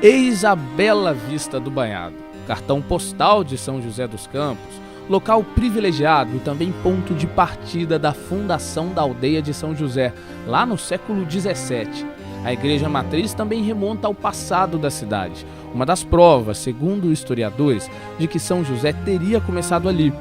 Eis a bela vista do Banhado, cartão postal de São José dos Campos, local privilegiado e também ponto de partida da fundação da aldeia de São José, lá no século XVII. A igreja matriz também remonta ao passado da cidade, uma das provas, segundo historiadores, de que São José teria começado ali.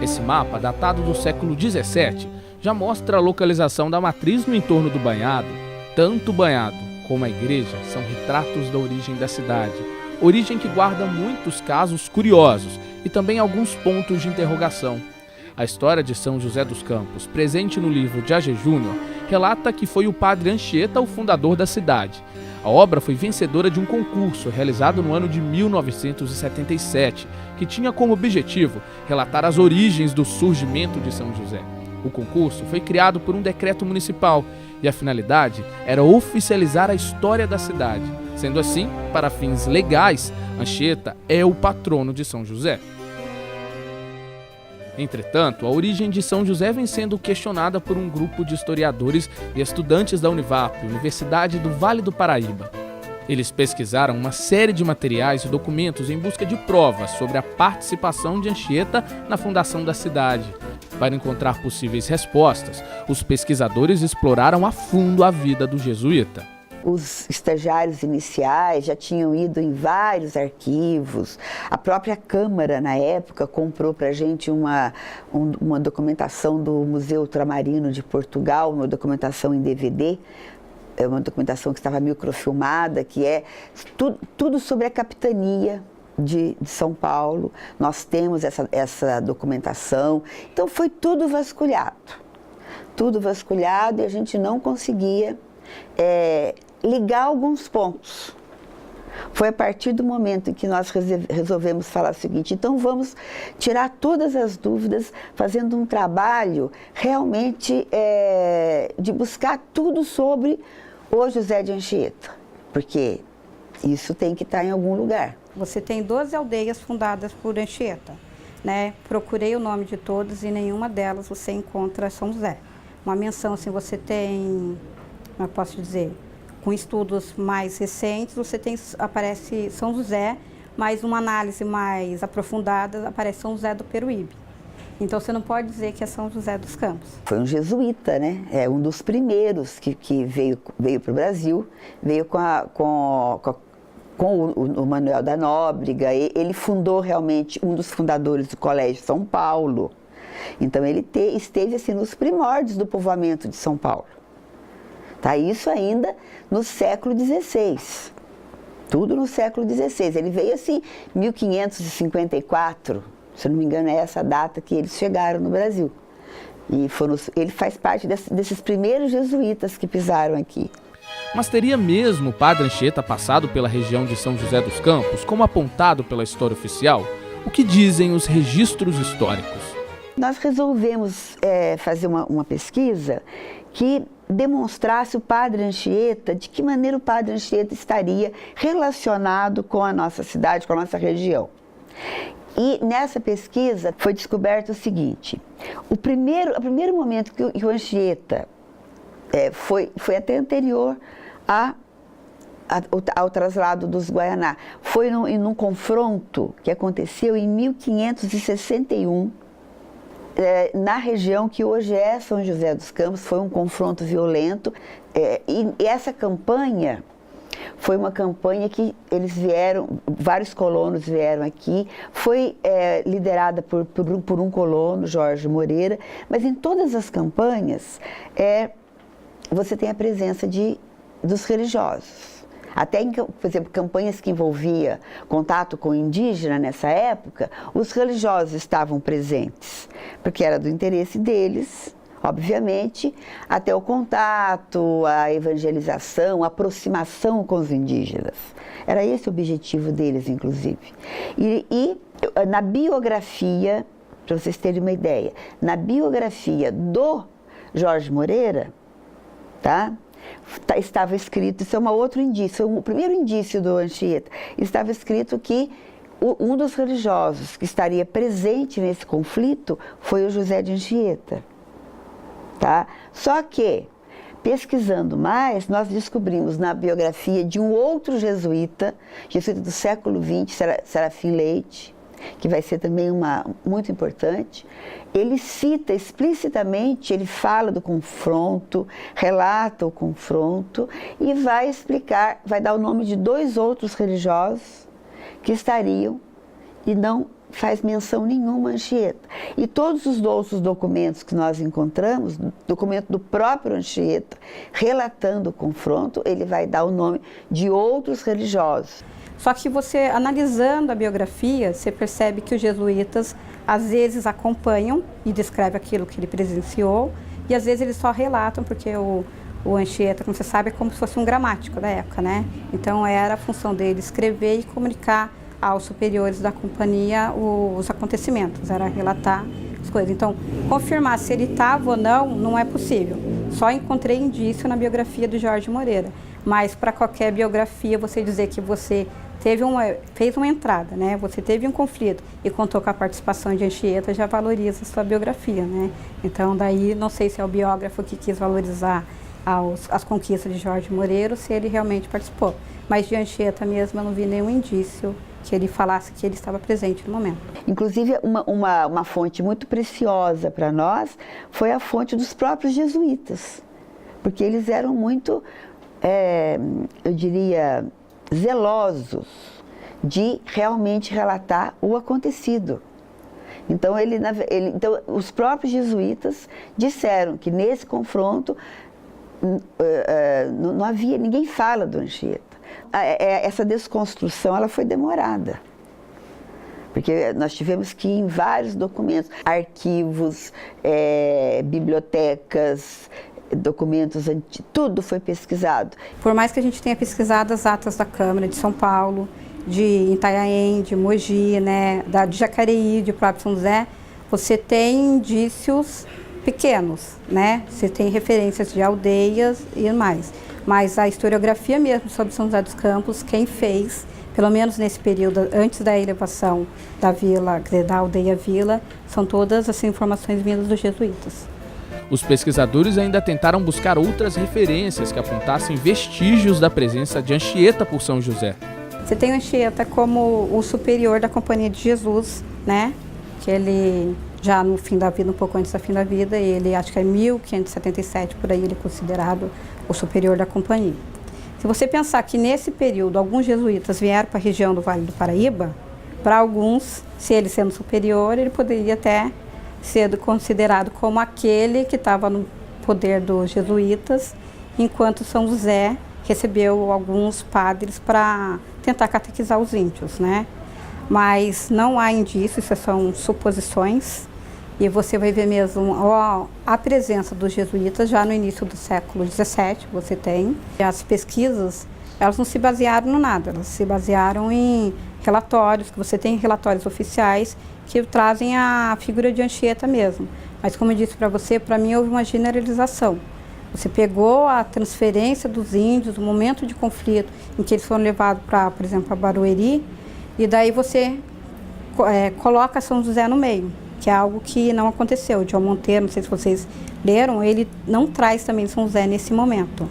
Esse mapa, datado do século XVII, já mostra a localização da matriz no entorno do Banhado. Tanto o Banhado como a igreja são retratos da origem da cidade, origem que guarda muitos casos curiosos e também alguns pontos de interrogação. A história de São José dos Campos, presente no livro de A.G. Júnior, relata que foi o padre Anchieta o fundador da cidade. A obra foi vencedora de um concurso realizado no ano de 1977, que tinha como objetivo relatar as origens do surgimento de São José. O concurso foi criado por um decreto municipal e a finalidade era oficializar a história da cidade. Sendo assim, para fins legais, Anchieta é o patrono de São José. Entretanto, a origem de São José vem sendo questionada por um grupo de historiadores e estudantes da Univap, Universidade do Vale do Paraíba. Eles pesquisaram uma série de materiais e documentos em busca de provas sobre a participação de Anchieta na fundação da cidade. Para encontrar possíveis respostas, os pesquisadores exploraram a fundo a vida do jesuíta. Os estagiários iniciais já tinham ido em vários arquivos. A própria Câmara, na época, comprou para a gente uma documentação do Museu Ultramarino de Portugal, uma documentação em DVD, uma documentação que estava microfilmada, que é tudo sobre a capitania de São Paulo. Nós temos essa documentação. Então, foi tudo vasculhado e a gente não conseguia ligar alguns pontos. Foi a partir do momento em que nós resolvemos falar o seguinte: então vamos tirar todas as dúvidas, fazendo um trabalho realmente de buscar tudo sobre o José de Anchieta, porque isso tem que estar em algum lugar. Você tem 12 aldeias fundadas por Anchieta, né? Procurei o nome de todas e nenhuma delas você encontra São José. Uma menção, assim, você tem, como eu posso dizer, com estudos mais recentes, aparece São José, mas uma análise mais aprofundada aparece São José do Peruíbe. Então você não pode dizer que é São José dos Campos. Foi um jesuíta, né? É um dos primeiros que veio para o Brasil, veio com o Manuel da Nóbrega. Ele fundou realmente, um dos fundadores do Colégio São Paulo. Então ele esteve assim nos primórdios do povoamento de São Paulo. Tá? Isso ainda no século XVI, tudo no século XVI. Ele veio assim, 1554, se não me engano é essa data que eles chegaram no Brasil. E ele faz parte desses primeiros jesuítas que pisaram aqui. Mas teria mesmo o padre Anchieta passado pela região de São José dos Campos, como apontado pela história oficial? O que dizem os registros históricos? Nós resolvemos fazer uma pesquisa que demonstrasse o padre Anchieta, de que maneira o padre Anchieta estaria relacionado com a nossa cidade, com a nossa região. E nessa pesquisa foi descoberto o seguinte: o primeiro momento que o Anchieta foi até anterior ao traslado dos Guaianá, foi num confronto que aconteceu em 1561, na região que hoje é São José dos Campos. Foi um confronto violento, e essa campanha foi uma campanha que eles vieram, vários colonos vieram aqui, foi liderada por um colono, Jorge Moreira, mas em todas as campanhas você tem a presença dos religiosos. Até, por exemplo, campanhas que envolvia contato com o indígena nessa época, os religiosos estavam presentes, porque era do interesse deles, obviamente, até o contato, a evangelização, a aproximação com os indígenas. Era esse o objetivo deles, inclusive. E na biografia, para vocês terem uma ideia, na biografia do Jorge Moreira, estava escrito, isso é um outro indício, o primeiro indício do Anchieta, estava escrito que um dos religiosos que estaria presente nesse conflito foi o José de Anchieta. Tá? Só que, pesquisando mais, nós descobrimos na biografia de um outro jesuíta do século XX, Serafim Leite, que vai ser também muito importante. Ele cita explicitamente, ele fala do confronto, relata o confronto e vai explicar, vai dar o nome de 2 outros religiosos que estariam, e não faz menção nenhuma a Anchieta. E todos os outros documentos que nós encontramos, documento do próprio Anchieta, relatando o confronto, ele vai dar o nome de outros religiosos. Só que você, analisando a biografia, você percebe que os jesuítas, às vezes, acompanham e descrevem aquilo que ele presenciou, e às vezes eles só relatam, porque o Anchieta, como você sabe, é como se fosse um gramático da época, né? Então era a função dele escrever e comunicar aos superiores da companhia os acontecimentos, era relatar as coisas. Então, confirmar se ele estava ou não é possível. Só encontrei indício na biografia do Jorge Moreira. Mas para qualquer biografia, você dizer que você fez uma entrada, né? Você teve um conflito e contou com a participação de Anchieta, já valoriza a sua biografia, né? Então, daí, não sei se é o biógrafo que quis valorizar as conquistas de Jorge Moreira ou se ele realmente participou. Mas de Anchieta mesmo, eu não vi nenhum indício que ele falasse que ele estava presente no momento. Inclusive, uma fonte muito preciosa para nós foi a fonte dos próprios jesuítas, porque eles eram muito, eu diria, zelosos de realmente relatar o acontecido. Então, então, os próprios jesuítas disseram que nesse confronto não havia, ninguém fala do Anchieta. Essa desconstrução ela foi demorada, porque nós tivemos que ir em vários documentos, arquivos, bibliotecas, documentos, tudo foi pesquisado. Por mais que a gente tenha pesquisado as atas da Câmara de São Paulo, de Itanhaém, de Mogi, né, de Jacareí, de próprio São José, você tem indícios pequenos, né? Você tem referências de aldeias e mais. Mas a historiografia mesmo sobre São José dos Campos, quem fez, pelo menos nesse período, antes da elevação da vila, da aldeia-vila, são todas as informações vindas dos jesuítas. Os pesquisadores ainda tentaram buscar outras referências que apontassem vestígios da presença de Anchieta por São José. Você tem o Anchieta como o superior da Companhia de Jesus, né? Que ele, já no fim da vida, um pouco antes do fim da vida, ele, acho que é 1577, por aí, ele é considerado o superior da companhia. Se você pensar que nesse período alguns jesuítas vieram para a região do Vale do Paraíba, para alguns, se ele sendo superior, ele poderia até ser considerado como aquele que estava no poder dos jesuítas, enquanto São José recebeu alguns padres para tentar catequizar os índios, né? Mas não há indícios, isso são suposições. E você vai ver mesmo a presença dos jesuítas já no início do século XVII, você tem. E as pesquisas, elas não se basearam no nada, elas se basearam em relatórios, que você tem relatórios oficiais que trazem a figura de Anchieta mesmo. Mas como eu disse para você, para mim houve uma generalização. Você pegou a transferência dos índios, o momento de conflito em que eles foram levados para, por exemplo, a Barueri, e daí você coloca São José no meio, que é algo que não aconteceu. O João Monteiro, não sei se vocês leram, ele não traz também São José nesse momento.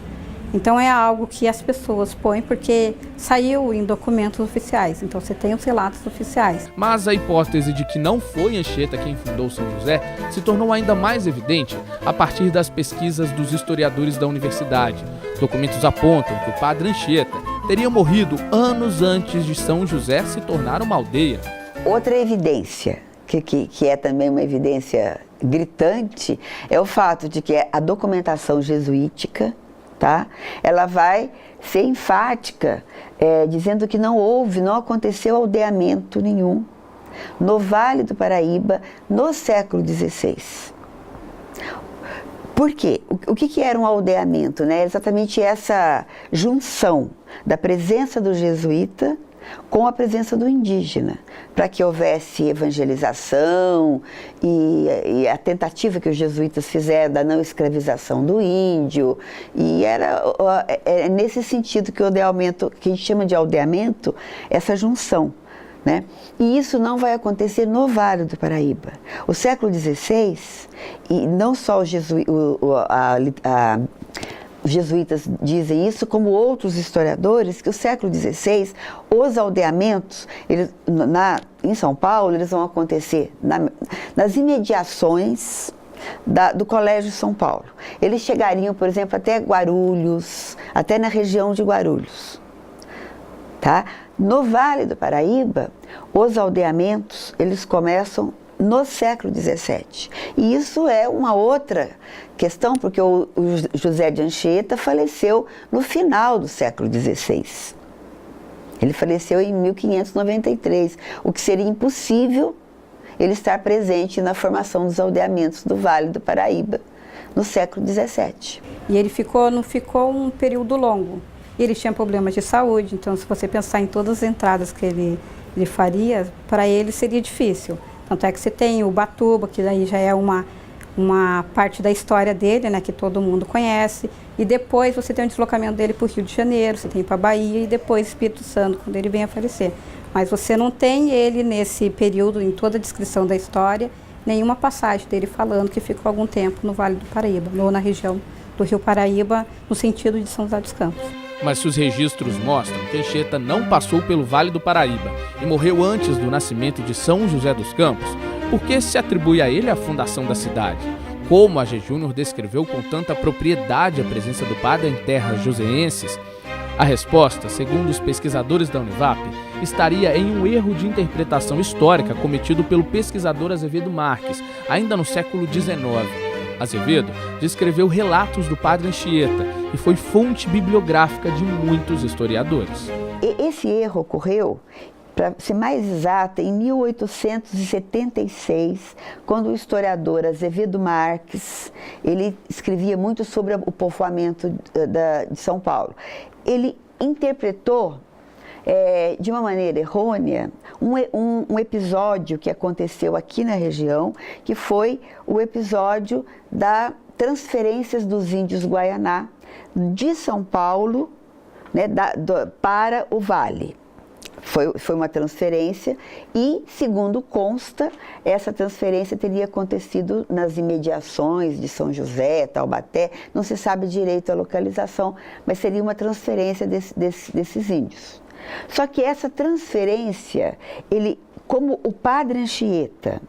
Então é algo que as pessoas põem porque saiu em documentos oficiais, então você tem os relatos oficiais. Mas a hipótese de que não foi Anchieta quem fundou São José se tornou ainda mais evidente a partir das pesquisas dos historiadores da universidade. Documentos apontam que o padre Anchieta teria morrido anos antes de São José se tornar uma aldeia. Outra evidência, que é também uma evidência gritante, é o fato de que a documentação jesuítica, tá? Ela vai ser enfática, dizendo que não aconteceu aldeamento nenhum no Vale do Paraíba no século XVI. Por quê? O que era um aldeamento, né? Exatamente essa junção da presença do jesuíta com a presença do indígena, para que houvesse evangelização e a tentativa que os jesuítas fizeram da não escravização do índio, e é nesse sentido que o aldeamento, que a gente chama de aldeamento, essa junção, né? E isso não vai acontecer no Vale do Paraíba. O século XVI, e não só os jesuítas dizem isso, como outros historiadores, que o século XVI, os aldeamentos, em São Paulo, eles vão acontecer nas imediações do Colégio São Paulo. Eles chegariam, por exemplo, até Guarulhos, até na região de Guarulhos. Tá? No Vale do Paraíba, os aldeamentos, eles começam no século XVII. E isso é uma outra questão, porque o José de Anchieta faleceu no final do século XVI. Ele faleceu em 1593, o que seria impossível ele estar presente na formação dos aldeamentos do Vale do Paraíba no século XVII. E ele não ficou um período longo. Ele tinha problemas de saúde, então se você pensar em todas as entradas que ele faria, para ele seria difícil. Tanto é que você tem o Ubatuba, que daí já é uma parte da história dele, né, que todo mundo conhece. E depois você tem o deslocamento dele para o Rio de Janeiro, você tem para a Bahia e depois Espírito Santo, quando ele vem a falecer. Mas você não tem ele nesse período, em toda a descrição da história, nenhuma passagem dele falando que ficou algum tempo no Vale do Paraíba, ou na região do Rio Paraíba, no sentido de São José dos Campos. Mas se os registros mostram que Anchieta não passou pelo Vale do Paraíba e morreu antes do nascimento de São José dos Campos, por que se atribui a ele a fundação da cidade? Como a G. Júnior descreveu com tanta propriedade a presença do padre em terras joseenses? A resposta, segundo os pesquisadores da Univap, estaria em um erro de interpretação histórica cometido pelo pesquisador Azevedo Marques, ainda no século XIX. Azevedo descreveu relatos do padre Anchieta e foi fonte bibliográfica de muitos historiadores. Esse erro ocorreu, para ser mais exata, em 1876, quando o historiador Azevedo Marques, ele escrevia muito sobre o povoamento de São Paulo. Ele interpretou de uma maneira errônea um episódio que aconteceu aqui na região, que foi o episódio da transferências dos índios Guaianá de São Paulo, né, para o Vale. Foi uma transferência e, segundo consta, essa transferência teria acontecido nas imediações de São José, Taubaté, não se sabe direito a localização, mas seria uma transferência desses índios. Só que essa transferência, como o padre Anchieta,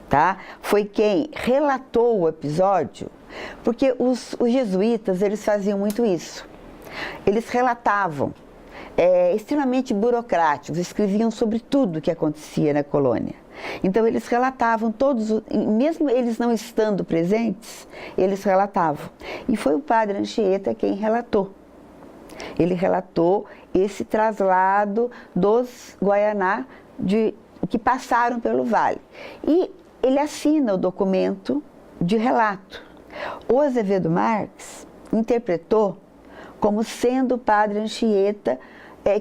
tá, foi quem relatou o episódio, porque os jesuítas, eles faziam muito isso. Eles relatavam, extremamente burocráticos, escreviam sobre tudo o que acontecia na colônia. Então eles relatavam todos, mesmo eles não estando presentes, eles relatavam. E foi o padre Anchieta quem relatou. Ele relatou esse traslado dos Guaianá que passaram pelo vale. E ele assina o documento de relato. O Azevedo Marques interpretou como sendo o padre Anchieta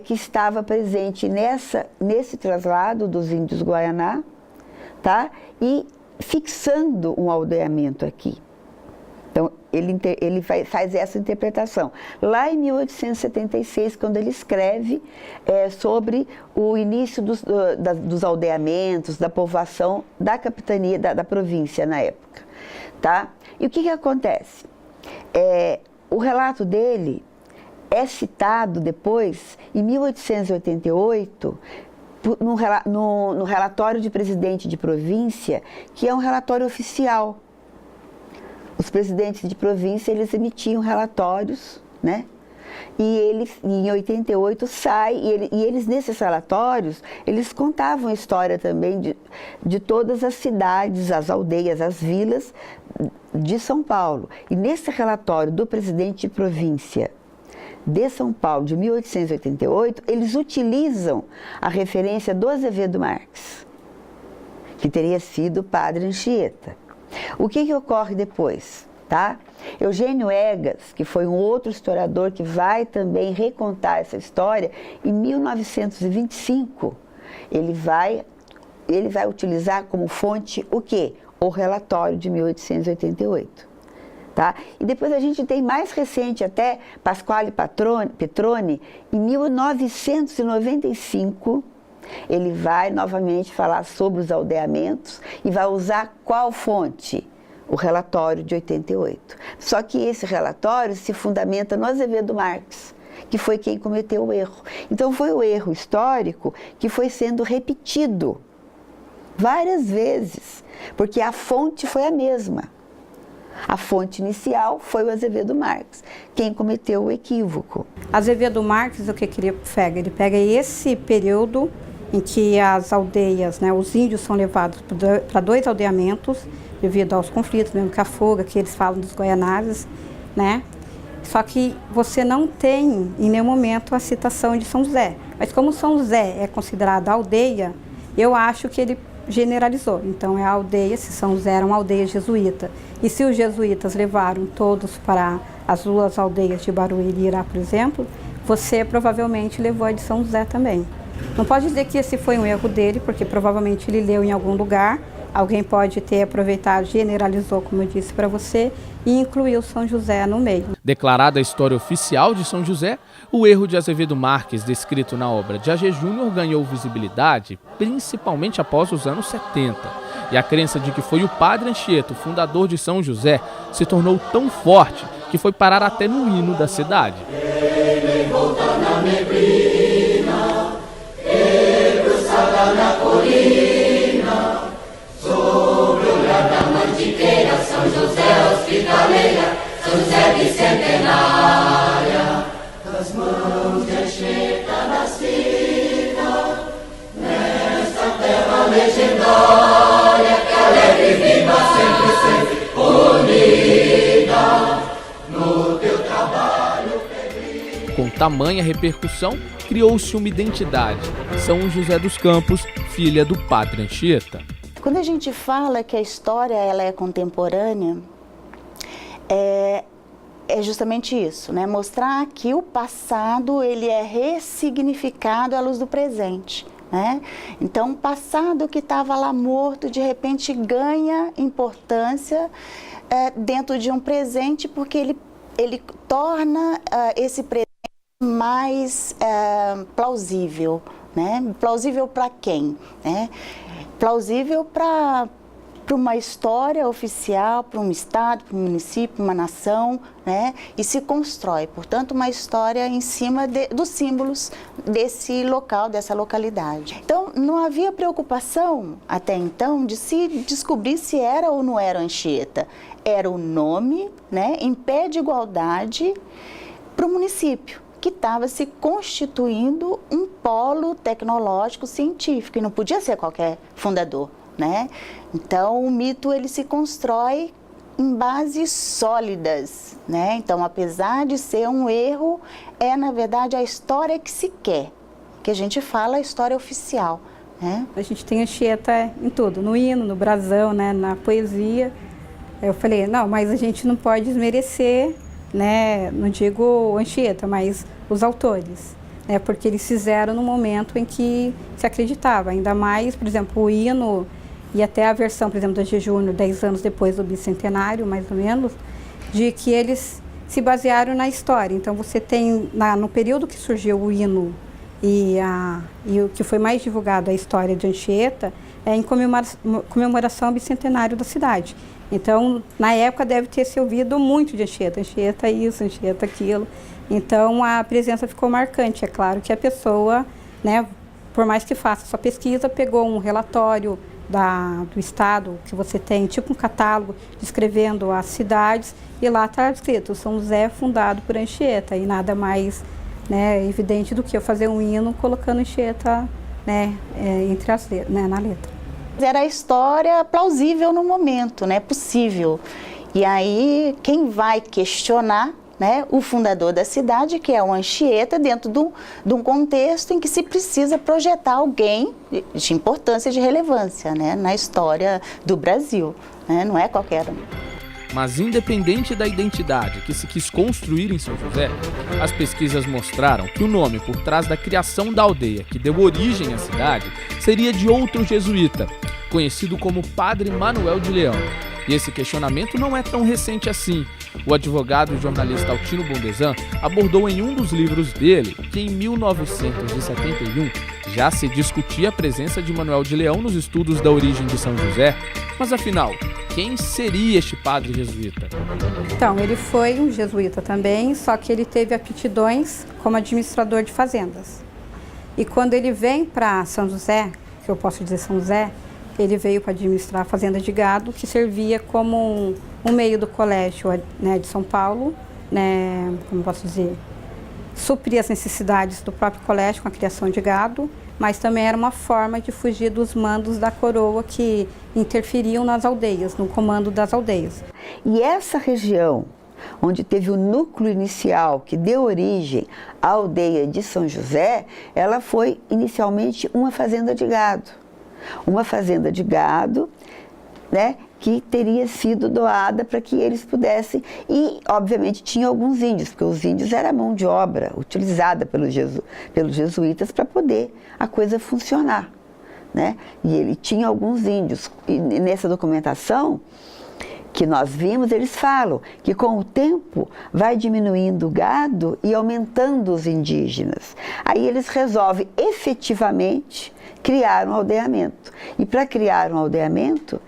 que estava presente nesse traslado dos índios Guaianá, tá? E fixando um aldeamento aqui. Então, ele faz essa interpretação. Lá em 1876, quando ele escreve sobre o início dos aldeamentos, da povoação da capitania, da província na época. Tá? E o que acontece? O relato dele é citado depois, em 1888, no relatório de presidente de província, que é um relatório oficial. Os presidentes de província, eles emitiam relatórios, né? E em 88 e eles nesses relatórios, eles contavam a história também de todas as cidades, as aldeias, as vilas de São Paulo. E nesse relatório do presidente de província de São Paulo, de 1888, eles utilizam a referência do Azevedo Marques, que teria sido o padre Anchieta. O que ocorre depois? Tá? Eugênio Egas, que foi um outro historiador que vai também recontar essa história, em 1925, ele vai utilizar como fonte o quê? O relatório de 1888. Tá? E depois a gente tem mais recente até, Pasquale Petroni, em 1995, ele vai novamente falar sobre os aldeamentos e vai usar qual fonte? o relatório de 88. Só que esse relatório se fundamenta no Azevedo Marques, que foi quem cometeu o erro. Então foi o erro histórico que foi sendo repetido várias vezes, porque a fonte foi a mesma. A fonte inicial foi o Azevedo Marques, quem cometeu o equívoco. Azevedo Marques, o que ele pega? Ele pega esse período em que as aldeias, né, os índios são levados para 2 aldeamentos, devido aos conflitos, mesmo que a fuga, que eles falam dos Guaianazes, né? Só que você não tem, em nenhum momento, a citação de São José. Mas como São José é considerado aldeia, eu acho que ele generalizou. Então é a aldeia, se São José era uma aldeia jesuíta. E se os jesuítas levaram todos para as 2 aldeias de Barueri e Irá, por exemplo, você provavelmente levou a de São José também. Não pode dizer que esse foi um erro dele, porque provavelmente ele leu em algum lugar, alguém pode ter aproveitado, generalizou, como eu disse para você, e incluiu São José no meio. Declarada a história oficial de São José, o erro de Azevedo Marques, descrito na obra de A.G. Júnior, ganhou visibilidade principalmente após os anos 70. E a crença de que foi o padre Anchieta, fundador de São José, se tornou tão forte que foi parar até no hino da cidade. São José hospitaleira, São José bicentenária, das mãos de Anchieta nascida, nesta terra legendária, que alegre e viva sempre, unida, no teu trabalho febril. Com tamanha repercussão, criou-se uma identidade, São José dos Campos, filha do padre Anchieta. Quando a gente fala que a história ela é contemporânea, é justamente isso, né? Mostrar que o passado ele é ressignificado à luz do presente, né? Então, o passado que estava lá morto, de repente ganha importância dentro de um presente, porque ele torna esse presente mais plausível, né? Plausível para quem, né? Plausível para uma história oficial, para um estado, para um município, uma nação, né? E se constrói, portanto, uma história em cima dos símbolos desse local, dessa localidade. Então, não havia preocupação, até então, de se descobrir se era ou não era Anchieta. Era o nome, né, em pé de igualdade para o município, que estava se constituindo um polo tecnológico científico, e não podia ser qualquer fundador, né? Então, o mito ele se constrói em bases sólidas, né? Então, apesar de ser um erro, na verdade, a história que se quer, que a gente fala a história oficial, né? A gente tem Anchieta em tudo, no hino, no brasão, né, na poesia. Eu falei, não, mas a gente não pode desmerecer, né, não digo Anchieta, mas os autores, né, porque eles fizeram no momento em que se acreditava, ainda mais, por exemplo, o hino e até a versão, por exemplo, da A.G. Júnior, 10 anos depois do bicentenário, mais ou menos, de que eles se basearam na história. Então, você tem, no período que surgiu o hino e o que foi mais divulgado, a história de Anchieta, em comemoração ao bicentenário da cidade. Então, na época, deve ter se ouvido muito de Anchieta, Anchieta isso, Anchieta aquilo. Então, a presença ficou marcante. É claro que a pessoa, né, por mais que faça sua pesquisa, pegou um relatório do estado, que você tem, tipo um catálogo, descrevendo as cidades, e lá está escrito, São José fundado por Anchieta, e nada mais, né, evidente do que eu fazer um hino colocando Anchieta, né, entre as, né, na letra. Era a história plausível no momento, né, possível. E aí, quem vai questionar, né, o fundador da cidade, que é o Anchieta, dentro de um contexto em que se precisa projetar alguém de importância e de relevância, né, na história do Brasil, né, não é qualquer um. Mas independente da identidade que se quis construir em São José, as pesquisas mostraram que o nome por trás da criação da aldeia que deu origem à cidade seria de outro jesuíta, conhecido como Padre Manuel de Leão. E esse questionamento não é tão recente assim. O advogado e jornalista Altino Bondesan abordou em um dos livros dele que em 1971 já se discutia a presença de Manuel de Leão nos estudos da origem de São José. Mas afinal, quem seria este padre jesuíta? Então, ele foi um jesuíta também, só que ele teve aptidões como administrador de fazendas. E quando ele vem para São José, que eu posso dizer São José, ele veio para administrar a fazenda de gado, que servia como um meio do colégio, né, de São Paulo, né, como posso dizer, suprir as necessidades do próprio colégio com a criação de gado, mas também era uma forma de fugir dos mandos da coroa que interferiam nas aldeias, no comando das aldeias. E essa região, onde teve o núcleo inicial que deu origem à aldeia de São José, ela foi inicialmente uma fazenda de gado. Uma fazenda de gado, né, que teria sido doada para que eles pudessem, e obviamente tinha alguns índios, porque os índios eram a mão de obra utilizada pelos jesuítas para poder a coisa funcionar, né? E ele tinha alguns índios, e nessa documentação que nós vimos, eles falam que com o tempo vai diminuindo o gado e aumentando os indígenas. Aí eles resolvem efetivamente criar um aldeamento. E para criar um aldeamento,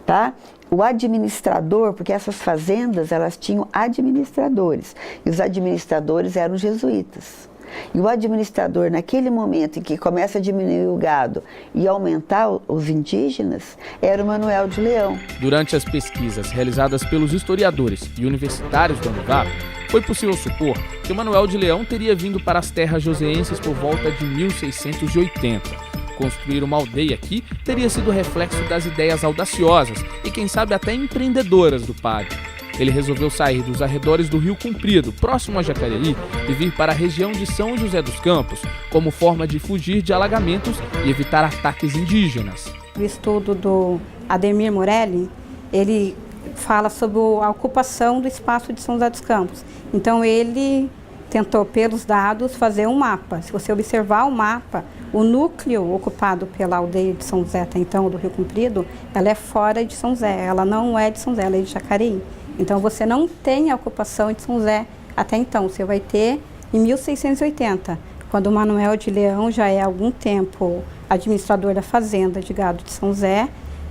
tá? O administrador, porque essas fazendas, elas tinham administradores, e os administradores eram jesuítas. E o administrador, naquele momento em que começa a diminuir o gado e aumentar os indígenas, era o Manuel de Leão. Durante as pesquisas realizadas pelos historiadores e universitários da Univap, foi possível supor que o Manuel de Leão teria vindo para as terras joseenses por volta de 1680. Construir uma aldeia aqui teria sido reflexo das ideias audaciosas e, quem sabe, até empreendedoras do padre. Ele resolveu sair dos arredores do Rio Comprido, próximo a Jacareí, e vir para a região de São José dos Campos, como forma de fugir de alagamentos e evitar ataques indígenas. O estudo do Ademir Morelli, ele fala sobre a ocupação do espaço de São José dos Campos. Então ele tentou, pelos dados, fazer um mapa. Se você observar o mapa, o núcleo ocupado pela aldeia de São José, até então, do Rio Comprido, ela é fora de São José, ela não é de São José, ela é de Jacareí. Então você não tem a ocupação de São José até então, você vai ter em 1680, quando o Manuel de Leão já é há algum tempo administrador da fazenda de gado de São José,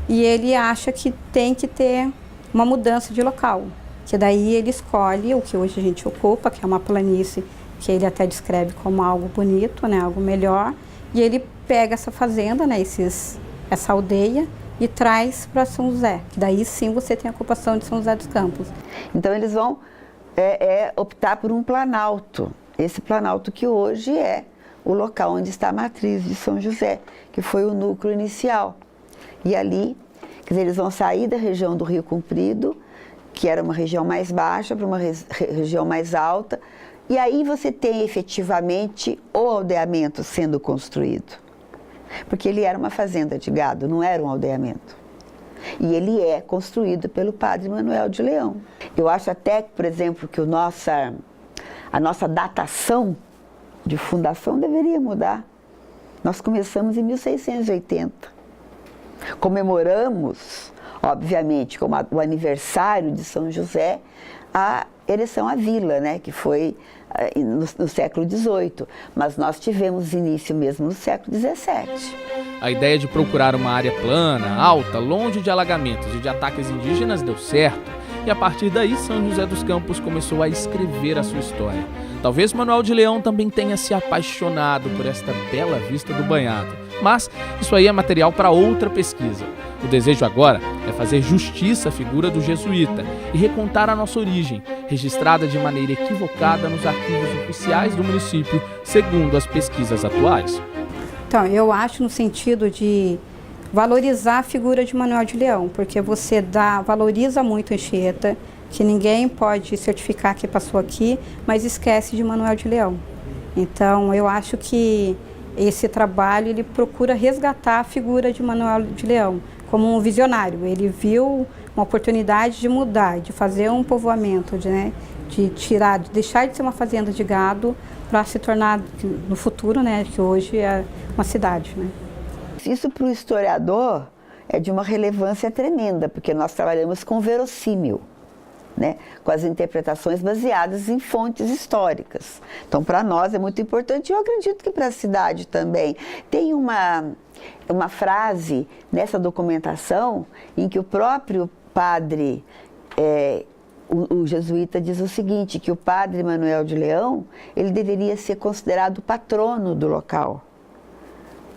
e ele acha que tem que ter uma mudança de local, que daí ele escolhe o que hoje a gente ocupa, que é uma planície que ele até descreve como algo bonito, né, algo melhor, e ele pega essa fazenda, né, essa aldeia, e traz para São José, que daí sim você tem a ocupação de São José dos Campos. Então eles vão optar por um planalto, esse planalto que hoje é o local onde está a matriz de São José, que foi o núcleo inicial. E ali, quer dizer, eles vão sair da região do Rio Comprido, que era uma região mais baixa, para uma região mais alta, e aí você tem efetivamente o aldeamento sendo construído. Porque ele era uma fazenda de gado, não era um aldeamento. E ele é construído pelo padre Manuel de Leão. Eu acho até, por exemplo, que a nossa datação de fundação deveria mudar. Nós começamos em 1680. Comemoramos, obviamente, como o aniversário de São José, a ereção à vila, né, que foi no século XVIII, mas nós tivemos início mesmo no século XVII. A ideia de procurar uma área plana, alta, longe de alagamentos e de ataques indígenas deu certo, e a partir daí São José dos Campos começou a escrever a sua história. Talvez Manuel de Leão também tenha se apaixonado por esta bela vista do banhado, mas isso aí é material para outra pesquisa. O desejo agora é fazer justiça à figura do jesuíta e recontar a nossa origem, registrada de maneira equivocada nos arquivos oficiais do município, segundo as pesquisas atuais. Então, eu acho no sentido de valorizar a figura de Manuel de Leão, porque você valoriza muito Anchieta, que ninguém pode certificar que passou aqui, mas esquece de Manuel de Leão. Então, eu acho que esse trabalho ele procura resgatar a figura de Manuel de Leão como um visionário. Ele viu uma oportunidade de mudar, de fazer um povoamento, de deixar de ser uma fazenda de gado para se tornar, no futuro, né, que hoje é uma cidade, né. Isso para o historiador é de uma relevância tremenda, porque nós trabalhamos com verossímil, né, com as interpretações baseadas em fontes históricas. Então, para nós é muito importante, eu acredito que para a cidade também. Tem uma frase nessa documentação em que o próprio padre, o jesuíta diz o seguinte, que o padre Manuel de Leão, ele deveria ser considerado patrono do local.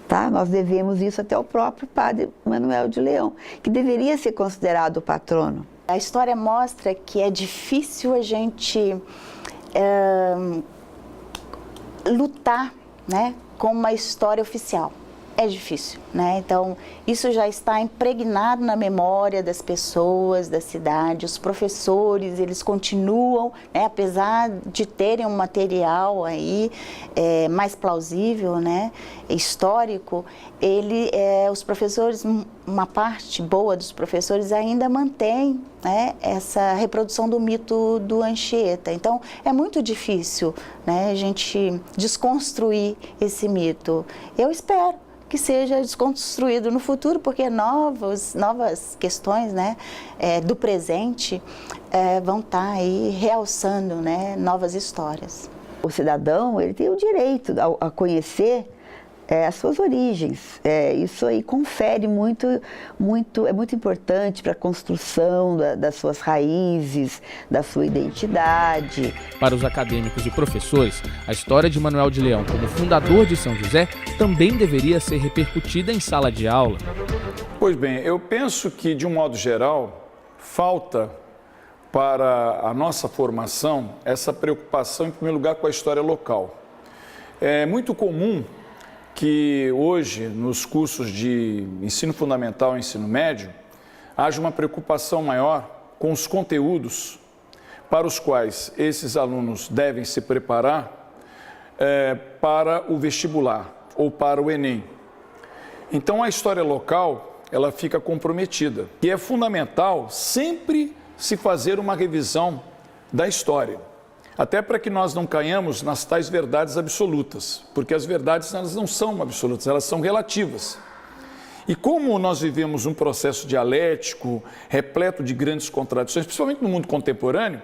Tá? Nós devemos isso até ao próprio padre Manuel de Leão, que deveria ser considerado o patrono. A história mostra que é difícil a gente lutar, né, com uma história oficial. É difícil, né? Então, isso já está impregnado na memória das pessoas, da cidade. Os professores, eles continuam, né, apesar de terem um material aí mais plausível, né, histórico, os professores, uma parte boa dos professores ainda mantém, né, essa reprodução do mito do Anchieta. Então, é muito difícil, né, a gente desconstruir esse mito. Eu espero que seja desconstruído no futuro, porque novas questões, né, do presente vão estar aí realçando, né, novas histórias. O cidadão, ele tem o direito a conhecer as suas origens. Isso aí confere é muito importante para a construção das suas raízes, da sua identidade. Para os acadêmicos e professores, a história de Manuel de Leão como fundador de São José também deveria ser repercutida em sala de aula. Pois bem, eu penso que, de um modo geral, falta para a nossa formação essa preocupação, em primeiro lugar, com a história local. É muito comum que hoje, nos cursos de ensino fundamental e ensino médio, haja uma preocupação maior com os conteúdos para os quais esses alunos devem se preparar para o vestibular ou para o Enem. Então, a história local, ela fica comprometida. E é fundamental sempre se fazer uma revisão da história. Até para que nós não caiamos nas tais verdades absolutas, porque as verdades elas não são absolutas, elas são relativas. E como nós vivemos um processo dialético, repleto de grandes contradições, principalmente no mundo contemporâneo,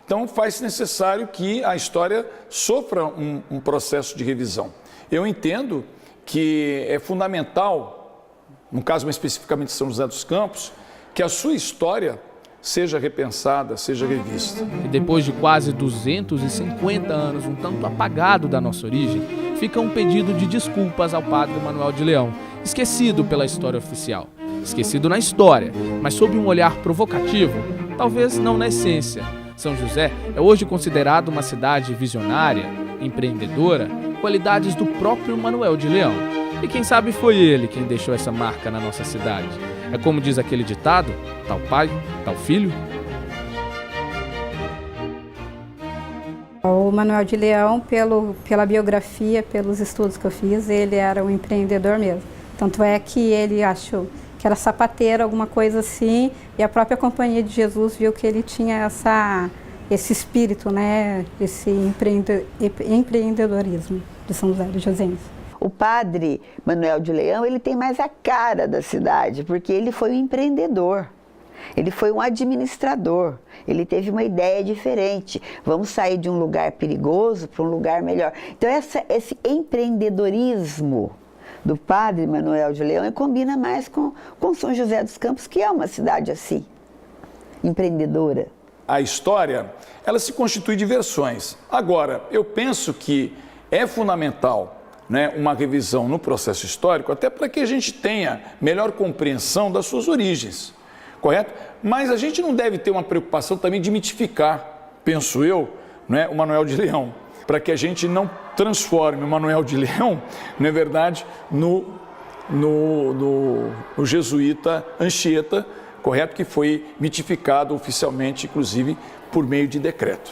então faz necessário que a história sofra um processo de revisão. Eu entendo que é fundamental, no caso mais especificamente de São José dos Campos, que a sua história seja repensada, seja revista. E depois de quase 250 anos, um tanto apagado da nossa origem, fica um pedido de desculpas ao padre Manuel de Leão, esquecido pela história oficial. Esquecido na história, mas sob um olhar provocativo, talvez não na essência. São José é hoje considerado uma cidade visionária, empreendedora, qualidades do próprio Manuel de Leão. E quem sabe foi ele quem deixou essa marca na nossa cidade. É como diz aquele ditado, tal pai, tal filho. O Manuel de Leão, pela biografia, pelos estudos que eu fiz, ele era um empreendedor mesmo. Tanto é que ele achou que era sapateiro, alguma coisa assim, e a própria Companhia de Jesus viu que ele tinha esse espírito, né, esse empreendedorismo de São José dos Joséense. O padre Manuel de Leão, ele tem mais a cara da cidade, porque ele foi um empreendedor, ele foi um administrador, ele teve uma ideia diferente. Vamos sair de um lugar perigoso para um lugar melhor. Então, esse empreendedorismo do padre Manuel de Leão combina mais com São José dos Campos, que é uma cidade assim, empreendedora. A história, ela se constitui de versões. Agora, eu penso que é fundamental, né, uma revisão no processo histórico, até para que a gente tenha melhor compreensão das suas origens, correto? Mas a gente não deve ter uma preocupação também de mitificar, penso eu, né, o Manuel de Leão, para que a gente não transforme o Manuel de Leão, não é verdade, no jesuíta Anchieta, correto? Que foi mitificado oficialmente, inclusive, por meio de decreto.